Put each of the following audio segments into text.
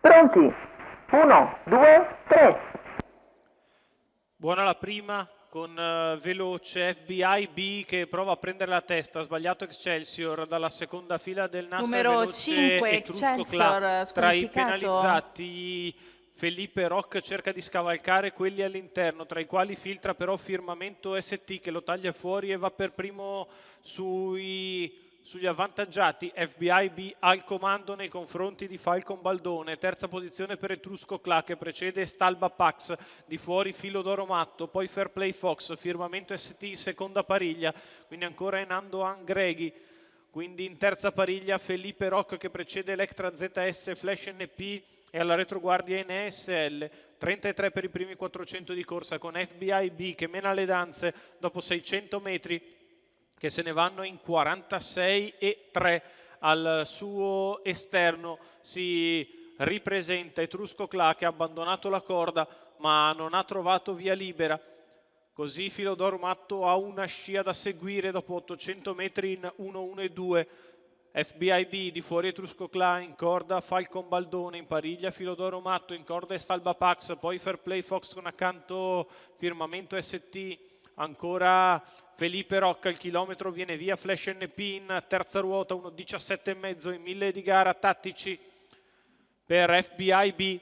Pronti? 1, 2, 3. Buona la prima con veloce FBI B che prova a prendere la testa, sbagliato Excelsior dalla seconda fila del Nasser, Numero veloce 5 Etrusco Excelsior Tra i squalificato. penalizzati. Felipe Rock cerca di scavalcare quelli all'interno, tra i quali filtra però Firmamento ST che lo taglia fuori e va per primo sugli avvantaggiati. FBI B al comando nei confronti di Falcon Baldone, terza posizione per Etrusco Cla che precede Stalba Pax, di fuori Filo d'Oro Matto, poi Fair Play Fox, Firmamento ST in seconda pariglia, quindi ancora Enando Angreghi. Quindi in terza pariglia Felipe Rock che precede Electra ZS, Flash NP e alla retroguardia NSL. 33 per i primi 400 di corsa con FBI B che mena le danze dopo 600 metri che se ne vanno in 46,3 al suo esterno. Si ripresenta Etrusco Cla che ha abbandonato la corda ma non ha trovato via libera. Così Filo d'Oro Matto ha una scia da seguire dopo 800 metri in 1-1-2. FBI B di fuori Etrusco Cla in corda, Falcon Baldone in pariglia, Filo d'Oro Matto in corda e Stalba Pax, poi Fair Play Fox con accanto Firmamento ST, ancora Felipe Rocca, il chilometro viene via Flash NP in terza ruota, 1.17,5 in 1000 di gara tattici per FBI B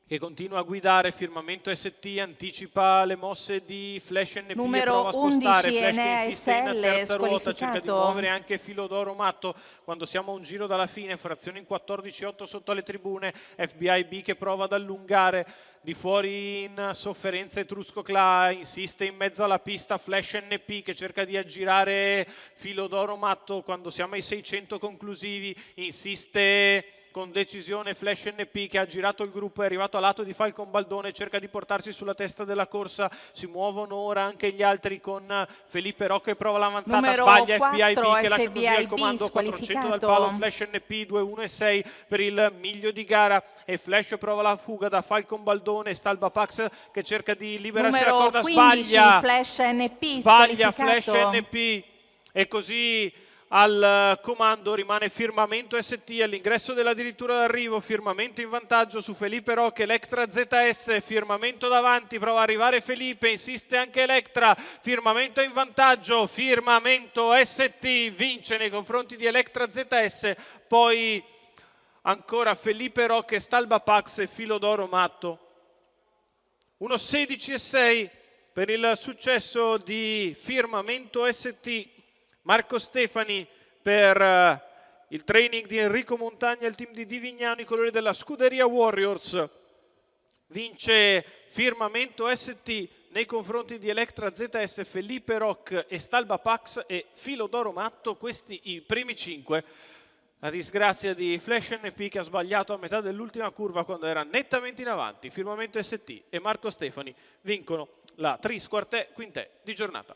che continua a guidare. Firmamento ST anticipa le mosse di Flash NP e prova a spostare. Flash che insiste in terza ruota, cerca di muovere anche Filo d'Oro Matto quando siamo a un giro dalla fine, frazione in 14,8 sotto alle tribune. FBI B che prova ad allungare, di fuori in sofferenza Etrusco Cla, insiste in mezzo alla pista Flash NP che cerca di aggirare Filo d'Oro Matto quando siamo ai 600 conclusivi, insiste con decisione Flash NP che ha girato il gruppo, è arrivato a lato di Falcon Baldone, cerca di portarsi sulla testa della corsa. Si muovono ora anche gli altri con Felipe Rocca che prova l'avanzata, Numero sbaglia 4, FBI B che lascia così al FBI comando 400 dal squalificato. palo Flash NP 2-1-6 per il miglio di gara e Flash prova la fuga da Falcon Baldone, Stalba Pax che cerca di liberarsi la Numero corda, 15 sbaglia Flash NP sbaglia squalificato. Flash NP e così al comando rimane Firmamento ST all'ingresso dell'addirittura d'arrivo. Firmamento in vantaggio su Felipe Rock, Electra ZS, Firmamento davanti, prova ad arrivare Felipe, insiste anche Electra, Firmamento in vantaggio, Firmamento ST vince nei confronti di Electra ZS, poi ancora Felipe Rock e Stalba Pax e Filo d'Oro Matto. 1.16,6 per il successo di Firmamento ST. Marco Stefani per il training di Enrico Montagna, il team di Di Vignano, i colori della Scuderia Warriors. Vince Firmamento ST nei confronti di Electra ZS, Felipe Rock e Stalba Pax e Filo d'Oro Matto, questi i primi 5. La disgrazia di Flash NP che ha sbagliato a metà dell'ultima curva quando era nettamente in avanti. Firmamento ST e Marco Stefani vincono la Tris Quartet Quintet di giornata.